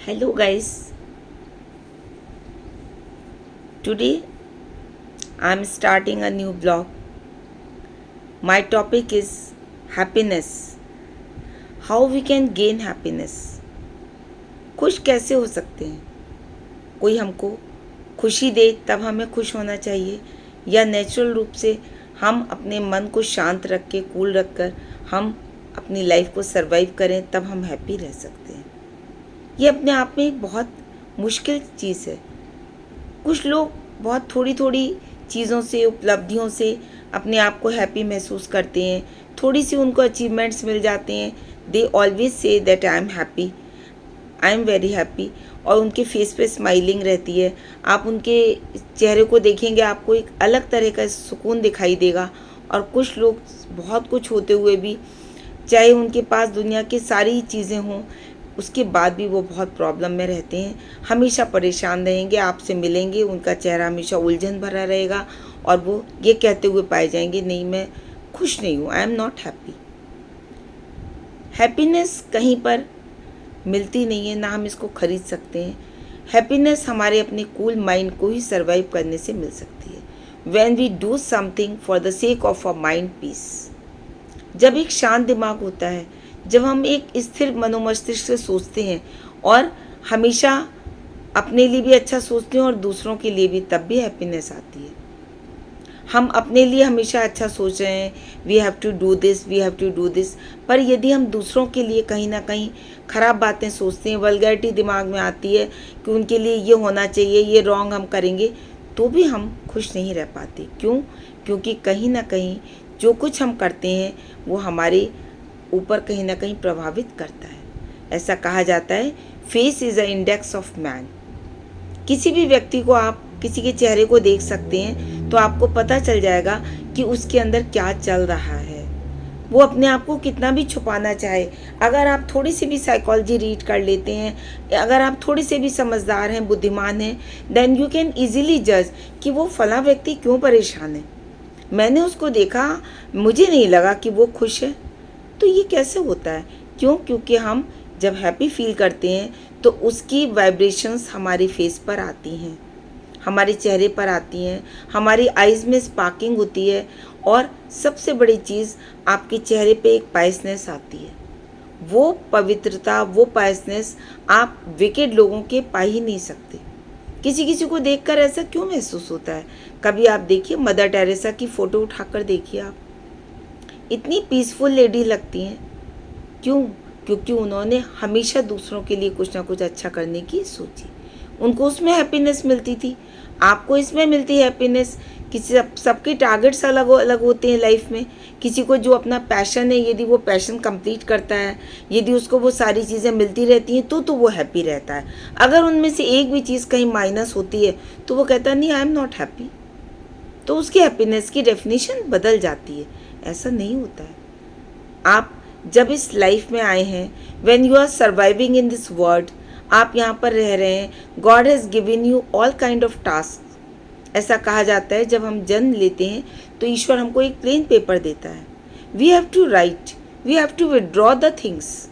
Hello, guys. Today I'm starting a new blog. My topic is happiness. How we can gain happiness. खुश कैसे हो सकते हैं? कोई हमको खुशी दे तब हमें खुश होना चाहिए, या नेचुरल रूप से हम अपने मन को शांत रख के, कूल रख कर हम अपनी लाइफ को सरवाइव करें तब हम हैप्पी रह सकते हैं। ये अपने आप में एक बहुत मुश्किल चीज़ है। कुछ लोग बहुत थोड़ी थोड़ी चीज़ों से, उपलब्धियों से अपने आप को हैप्पी महसूस करते हैं। थोड़ी सी उनको अचीवमेंट्स मिल जाते हैं, they always say that I am happy, I am very happy, और उनके फेस पे स्माइलिंग रहती है। आप उनके चेहरे को देखेंगे, आपको एक अलग तरह का सुकून दिखाई देगा। और कुछ लोग बहुत कुछ होते हुए भी, चाहे उनके पास दुनिया की सारी चीज़ें हों, उसके बाद भी वो बहुत प्रॉब्लम में रहते हैं, हमेशा परेशान रहेंगे। आपसे मिलेंगे, उनका चेहरा हमेशा उलझन भरा रहेगा और वो ये कहते हुए पाए जाएंगे, नहीं मैं खुश नहीं हूँ, I am not happy. Happiness कहीं पर मिलती नहीं है, ना हम इसको खरीद सकते हैं। हैप्पीनेस हमारे अपने कूल माइंड को ही सर्वाइव करने से मिल सकती है। When we do something for the sake of a mind peace. जब एक शांत दिमाग होता है, जब हम एक स्थिर मनोमस्तिष्क से सोचते हैं और हमेशा अपने लिए भी अच्छा सोचते हैं और दूसरों के लिए भी, तब भी हैप्पीनेस आती है। हम अपने लिए हमेशा अच्छा सोच रहे हैं, we have to do this, we have to do this, पर यदि हम दूसरों के लिए कहीं ना कहीं ख़राब बातें सोचते हैं, वल्गैरिटी दिमाग में आती है कि उनके लिए ये होना चाहिए, ये रॉन्ग हम करेंगे, तो भी हम खुश नहीं रह पाते। क्यों? क्योंकि कहीं ना कहीं जो कुछ हम करते हैं वो हमारे ऊपर कहीं ना कहीं प्रभावित करता है। ऐसा कहा जाता है, face is a index of man. किसी भी व्यक्ति को आप किसी के चेहरे को देख सकते हैं तो आपको पता चल जाएगा कि उसके अंदर क्या चल रहा है। वो अपने आप को कितना भी छुपाना चाहे, अगर आप थोड़ी सी भी साइकोलॉजी रीड कर लेते हैं, अगर आप थोड़े से भी समझदार हैं, बुद्धिमान हैं, देन यू कैन इजीली जज कि वो फला व्यक्ति क्यों परेशान है। मैंने उसको देखा, मुझे नहीं लगा कि वो खुश है। तो ये कैसे होता है? क्यों? क्योंकि हम जब हैप्पी फील करते हैं तो उसकी वाइब्रेशंस हमारे फेस पर आती हैं, हमारे चेहरे पर आती हैं, हमारी आइज़ में स्पार्किंग होती है, और सबसे बड़ी चीज़, आपके चेहरे पे एक पायसनेस आती है। वो पवित्रता, वो पायसनेस आप विकेड लोगों के पा ही नहीं सकते। किसी किसी को देखकर ऐसा क्यों महसूस होता है? कभी आप देखिए, मदर टेरेसा की फ़ोटो उठाकर देखिए, आप इतनी पीसफुल लेडी लगती हैं। क्यों? क्योंकि उन्होंने हमेशा दूसरों के लिए कुछ ना कुछ अच्छा करने की सोची। उनको उसमें हैप्पीनेस मिलती थी, आपको इसमें मिलती है हैप्पीनेस। किसी सबके टारगेट्स अलग अलग होते हैं लाइफ में। किसी को जो अपना पैशन है, यदि वो पैशन कंप्लीट करता है, यदि उसको वो सारी चीज़ें मिलती रहती हैं तो वो हैप्पी रहता है। अगर उनमें से एक भी चीज़ कहीं माइनस होती है तो वो कहता है, नहीं आई एम नॉट हैप्पी। तो उसकी हैप्पीनेस की डेफिनेशन बदल जाती है। ऐसा नहीं होता है। आप जब इस लाइफ में आए हैं, when you are surviving in this world, आप यहाँ पर रह रहे हैं, God has given you all kind of task. ऐसा कहा जाता है, जब हम जन्म लेते हैं तो ईश्वर हमको एक प्लेन पेपर देता है। We have to write, we have to withdraw the things.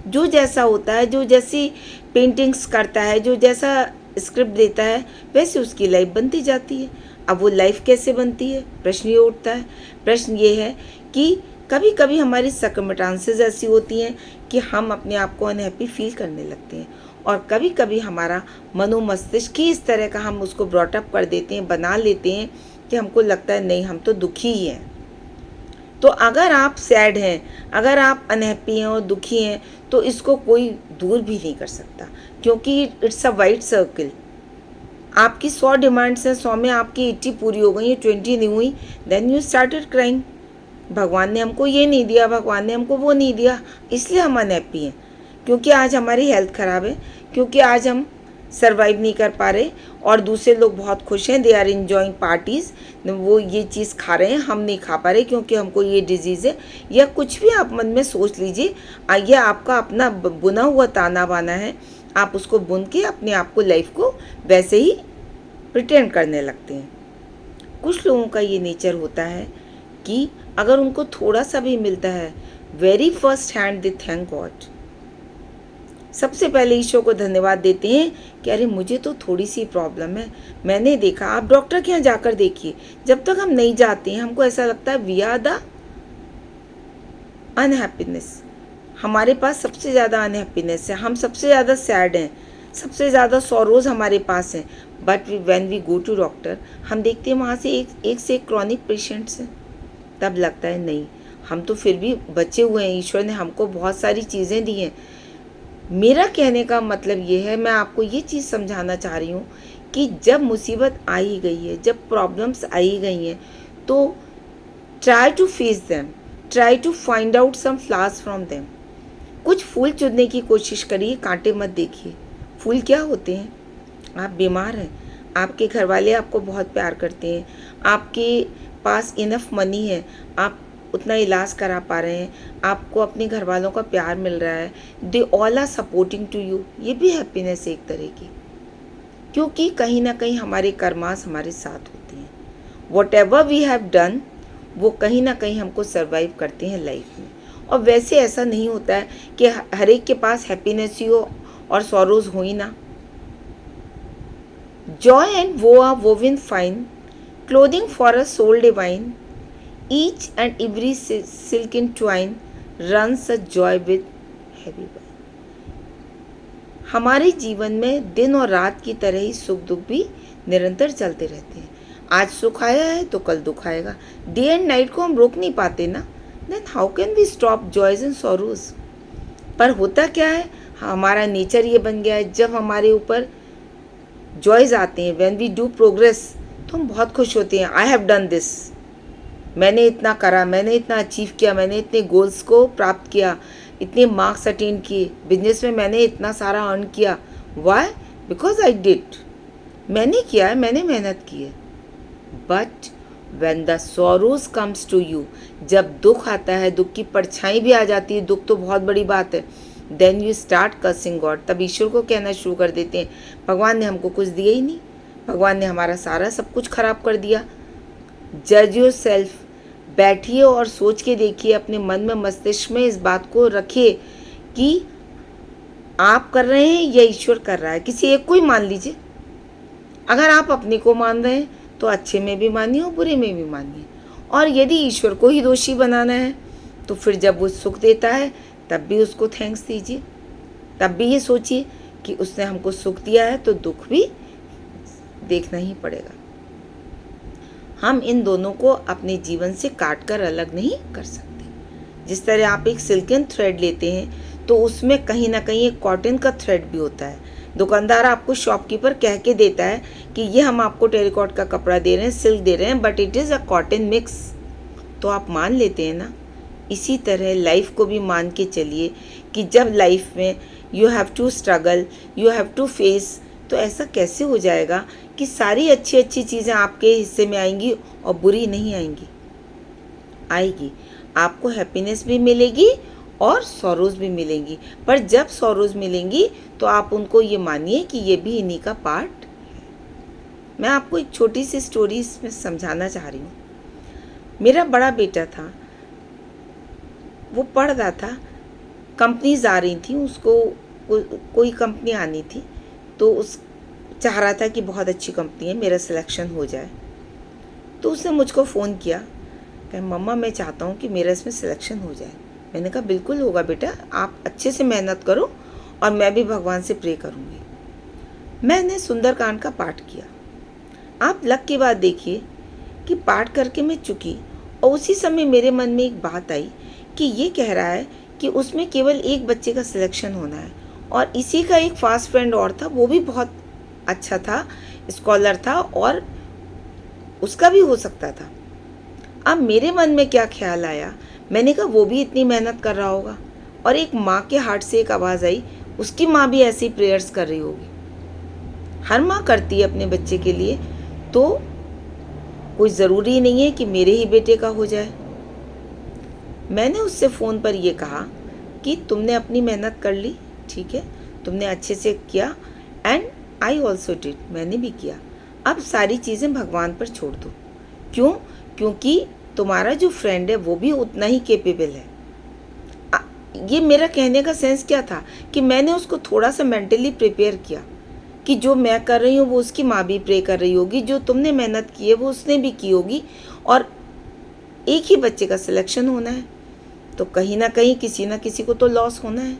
जो जैसा होता है, जो जैसी पेंटिंग्स करता है, जो जैसा स्क्रिप्ट देता है, वैसे उसकी लाइफ बनती जाती है। अब वो लाइफ कैसे बनती है, प्रश्न ये उठता है। प्रश्न ये है कि कभी कभी हमारी सर्कमस्टांसेस ऐसी होती हैं कि हम अपने आप को अनहैप्पी फील करने लगते हैं, और कभी कभी हमारा मनोमस्तिष्क ही इस तरह का हम उसको ब्रॉटअप कर देते हैं, बना लेते हैं कि हमको लगता है नहीं, हम तो दुखी ही हैं। तो अगर आप सैड हैं, अगर आप अनहैप्पी हैं और दुखी हैं, तो इसको कोई दूर भी नहीं कर सकता, क्योंकि इट्स अ वाइड सर्कल। आपकी 100 डिमांड्स हैं, 100 में आपकी 80 पूरी हो गई, 20 नहीं हुई, देन यू स्टार्टेड क्राइंग। भगवान ने हमको ये नहीं दिया, भगवान ने हमको वो नहीं दिया, इसलिए हम अनहैप्पी हैं। क्योंकि आज हमारी हेल्थ ख़राब है, क्योंकि आज हम सर्वाइव नहीं कर पा रहे, और दूसरे लोग बहुत खुश हैं, दे आर इन्जॉइंग पार्टीज़, वो ये चीज़ खा रहे हैं, हम नहीं खा पा रहे क्योंकि हमको ये डिजीज़ है, या कुछ भी आप मन में सोच लीजिए। ये आपका अपना बुना हुआ ताना बाना है, आप उसको बुन के अपने आप को, लाइफ को वैसे ही प्रिटेंड करने लगते हैं। कुछ लोगों का ये नेचर होता है कि अगर उनको थोड़ा सा भी मिलता है, वेरी फर्स्ट हैंड दे थैंक गॉड। सबसे पहले ईश्वर को धन्यवाद देते हैं कि अरे मुझे तो थोड़ी सी प्रॉब्लम है, मैंने देखा। आप डॉक्टर के यहाँ जाकर देखिए, जब तक हम नहीं जाते हैं हमको ऐसा लगता है वी आर द अनहैप्पीनेस। हमारे पास सबसे ज़्यादा अनहैप्पीनेस है, हम सबसे ज़्यादा सैड हैं, सबसे ज़्यादा सॉरोज हमारे पास हैं। But when we go to doctor, हम देखते हैं वहाँ से एक से एक क्रॉनिक पेशेंट्स हैं। तब लगता है नहीं, हम तो फिर भी बचे हुए हैं, ईश्वर ने हमको बहुत सारी चीज़ें दी हैं। मेरा कहने का मतलब ये है, मैं आपको ये चीज़ समझाना चाह रही हूँ कि जब मुसीबत आई गई है, जब प्रॉब्लम्स आई गई हैं, तो try to face them, try to find out some flowers from them. कुछ फूल चुनने की कोशिश करिए, कांटे मत देखिए। फूल क्या होते हैं? आप बीमार हैं, आपके घर वाले आपको बहुत प्यार करते हैं, आपके पास इनफ मनी है, आप उतना इलाज करा पा रहे हैं, आपको अपने घर वालों का प्यार मिल रहा है, they all are supporting to you. ये भी हैप्पीनेस है एक तरह की, क्योंकि कहीं ना कहीं हमारे कर्मास हमारे साथ होते हैं। Whatever we have done, वो कहीं ना कहीं हमको सर्वाइव करते हैं लाइफ में। और वैसे ऐसा नहीं होता है कि हर एक के पास हैप्पीनेस ही हो और सॉरोज हो ही ना। Joy and woe are woven fine, clothing for a soul divine, each and every silken twine runs a joy with heavy wine। हमारे जीवन में दिन और रात की तरह ही सुख दुख भी निरंतर चलते रहते हैं। आज सुख आया है तो कल दुख आएगा। डे एंड नाइट को हम रोक नहीं पाते ना, then how can we stop joys and sorrows. पर होता क्या है, हमारा नेचर ये बन गया है, जब हमारे ऊपर जॉयज आते हैं, व्हेन वी डू प्रोग्रेस, तो हम बहुत खुश होते हैं। आई हैव डन दिस, मैंने इतना करा, मैंने इतना अचीव किया, मैंने इतने गोल्स को प्राप्त किया, इतने मार्क्स अटेन किए, बिजनेस में मैंने इतना सारा अर्न किया। वाई? बिकॉज आई डिड, मैंने किया है, मैंने मेहनत की है। But when the sorrows comes to you, जब दुख आता है, दुख की परछाई भी आ जाती है, दुख तो बहुत बड़ी बात है, then you start cursing God. तब ईश्वर को कहना शुरू कर देते हैं, भगवान ने हमको कुछ दिया ही नहीं, भगवान ने हमारा सारा सब कुछ खराब कर दिया। जज योर सेल्फ, बैठिए और सोच के देखिए, अपने मन में, मस्तिष्क में इस बात को रखिए कि आप कर रहे हैं या ईश्वर कर रहा है। किसी एक को ही मान लीजिए। अगर आप अपने को मान रहे हैं तो अच्छे में भी मानिए और बुरे में भी मानिए। और यदि ईश्वर को ही दोषी बनाना है तो फिर जब वो सुख देता है तब भी उसको थैंक्स दीजिए। तब भी ये सोचिए कि उसने हमको सुख दिया है तो दुख भी देखना ही पड़ेगा। हम इन दोनों को अपने जीवन से काट कर अलग नहीं कर सकते। जिस तरह आप एक सिल्कन थ्रेड लेते हैं तो उसमें कहीं ना कहीं एक कॉटन का थ्रेड भी होता है। दुकानदार आपको, शॉपकीपर कह के देता है कि ये हम आपको टेरिकॉट का कपड़ा दे रहे हैं, सिल्क दे रहे हैं, but it is a cotton mix, तो आप मान लेते हैं ना। इसी तरह लाइफ को भी मान के चलिए कि जब लाइफ में you have to struggle, you have to face, तो ऐसा कैसे हो जाएगा कि सारी अच्छी अच्छी चीज़ें आपके हिस्से में आएंगी और बुरी नहीं आएंगी? आएगी। आपको हैप्पीनेस भी मिलेगी और सॉरोज भी मिलेंगी। पर जब सॉरोज मिलेंगी तो आप उनको ये मानिए कि ये भी इन्हीं का पार्ट है। मैं आपको एक छोटी सी स्टोरी इसमें समझाना चाह रही हूँ। मेरा बड़ा बेटा था, वो पढ़ रहा था, कंपनीज आ रही थी, उसको कोई कंपनी आनी थी, तो उस चाह रहा था कि बहुत अच्छी कंपनी है, मेरा सिलेक्शन हो जाए। तो उसने मुझको फ़ोन किया कि मम्मा मैं चाहता हूँ कि मेरा इसमें सिलेक्शन हो जाए। मैंने कहा बिल्कुल होगा बेटा, आप अच्छे से मेहनत करो और मैं भी भगवान से प्रे करूँगी। मैंने सुंदरकांड का पाठ किया। आप लक की बात देखिए कि पाठ करके मैं चुकी और उसी समय मेरे मन में एक बात आई कि ये कह रहा है कि उसमें केवल एक बच्चे का सिलेक्शन होना है और इसी का एक फास्ट फ्रेंड और था, वो भी बहुत अच्छा था, स्कॉलर था और उसका भी हो सकता था। अब मेरे मन में क्या ख्याल आया, मैंने कहा वो भी इतनी मेहनत कर रहा होगा। और एक माँ के हार्ट से एक आवाज़ आई, उसकी माँ भी ऐसी प्रेयर्स कर रही होगी। हर माँ करती है अपने बच्चे के लिए, तो कोई ज़रूरी नहीं है कि मेरे ही बेटे का हो जाए। मैंने उससे फ़ोन पर यह कहा कि तुमने अपनी मेहनत कर ली, ठीक है, तुमने अच्छे से किया, एंड आई ऑल्सो डिड, मैंने भी किया। अब सारी चीज़ें भगवान पर छोड़ दो। क्यों? क्योंकि तुम्हारा जो फ्रेंड है वो भी उतना ही कैपेबल है। ये मेरा कहने का सेंस क्या था कि मैंने उसको थोड़ा सा मेंटली प्रिपेयर किया कि जो मैं कर रही हूँ वो उसकी माँ भी प्रे कर रही होगी, जो तुमने मेहनत की है वो उसने भी की होगी, और एक ही बच्चे का सिलेक्शन होना है, तो कहीं ना कहीं किसी ना किसी को तो लॉस होना है।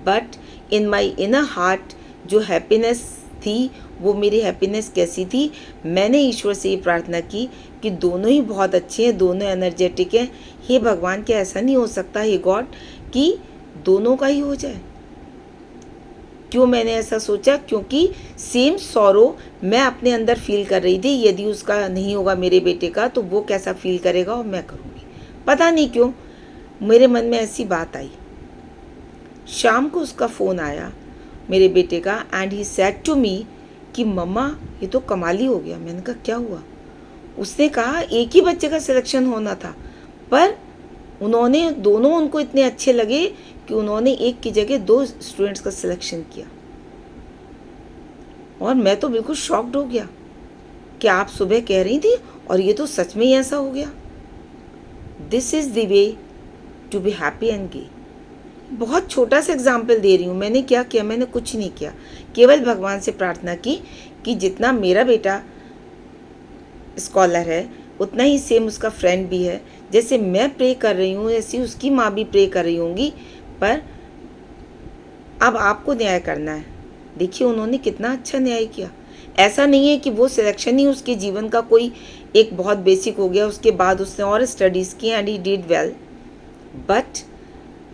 But in my inner heart जो हैप्पीनेस थी, वो मेरी हैप्पीनेस कैसी थी, मैंने ईश्वर से ये प्रार्थना की कि दोनों ही बहुत अच्छे हैं, दोनों एनर्जेटिक हैं। हे भगवान, क्या ऐसा नहीं हो सकता हे गॉड कि दोनों का ही हो जाए? क्यों मैंने ऐसा सोचा? क्योंकि सेम सॉरो मैं अपने अंदर फील कर रही थी। यदि उसका नहीं होगा मेरे बेटे का तो वो कैसा फील करेगा और मैं करूँगी। पता नहीं क्यों मेरे मन में ऐसी बात आई। शाम को उसका फ़ोन आया मेरे बेटे का, and he said to me कि मम्मा ये तो कमाल ही हो गया। मैंने कहा क्या हुआ? उसने कहा एक ही बच्चे का सिलेक्शन होना था, पर उन्होंने दोनों उनको इतने अच्छे लगे कि उन्होंने एक की जगह 2 स्टूडेंट्स का सिलेक्शन किया। और मैं तो बिल्कुल शॉक्ड हो गया कि आप सुबह कह रही थी और ये तो सच में ही ऐसा हो गया। This is the way to be happy and gay. बहुत छोटा सा एग्जाम्पल दे रही हूँ। मैंने क्या किया? मैंने कुछ नहीं किया, केवल भगवान से प्रार्थना की कि जितना मेरा बेटा स्कॉलर है उतना ही सेम उसका फ्रेंड भी है। जैसे मैं प्रे कर रही हूँ ऐसी उसकी माँ भी प्रे कर रही होंगी, पर अब आपको न्याय करना है। देखिए उन्होंने कितना अच्छा न्याय किया। ऐसा नहीं है कि वो सिलेक्शन ही उसके जीवन का कोई एक बहुत बेसिक हो गया, उसके बाद उसने और स्टडीज़ की and he did well. But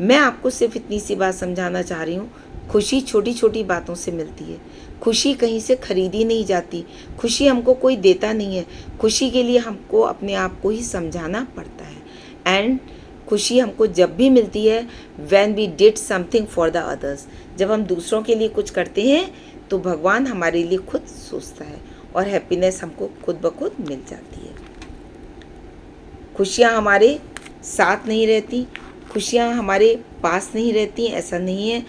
मैं आपको सिर्फ इतनी सी बात समझाना चाह रही हूँ, खुशी छोटी छोटी बातों से मिलती है। खुशी कहीं से खरीदी नहीं जाती, खुशी हमको कोई देता नहीं है। खुशी के लिए हमको अपने आप को ही समझाना पड़ता है। एंड खुशी हमको जब भी मिलती है when we did something for the others. जब हम दूसरों के लिए कुछ करते हैं तो भगवान हमारे लिए खुद सोचता है और हैप्पीनेस हमको खुद ब खुद मिल जाती है। खुशियाँ हमारे साथ नहीं रहती, खुशियाँ हमारे पास नहीं रहती, ऐसा नहीं है।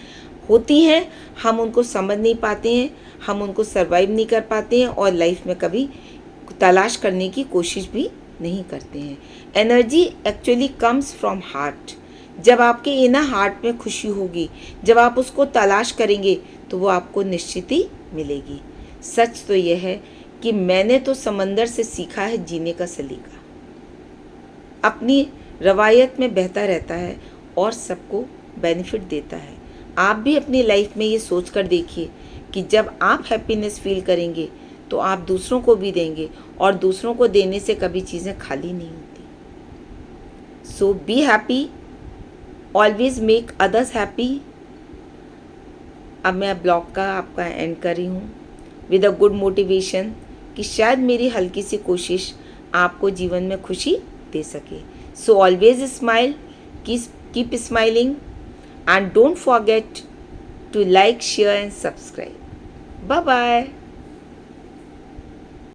होती हैं, हम उनको समझ नहीं पाते हैं, हम उनको सर्वाइव नहीं कर पाते हैं और लाइफ में कभी तलाश करने की कोशिश भी नहीं करते हैं। Energy actually comes from heart. जब आपके इनर हार्ट में खुशी होगी, जब आप उसको तलाश करेंगे तो वो आपको निश्चित ही मिलेगी। सच तो यह है कि मैंने तो समंदर से सीखा है जीने का सलीका। अपनी रवायत में बहता रहता है और सबको बेनिफिट देता है। आप भी अपनी लाइफ में ये सोच कर देखिए कि जब आप हैप्पीनेस फील करेंगे तो आप दूसरों को भी देंगे, और दूसरों को देने से कभी चीज़ें खाली नहीं होती। So be happy, always make others happy. अब मैं ब्लॉग का आपका एंड कर रही हूँ विद अ गुड मोटिवेशन कि शायद मेरी हल्की सी कोशिश आपको जीवन में खुशी दे सके। So always smile, keep smiling, and don't forget to like, share and subscribe. Bye bye.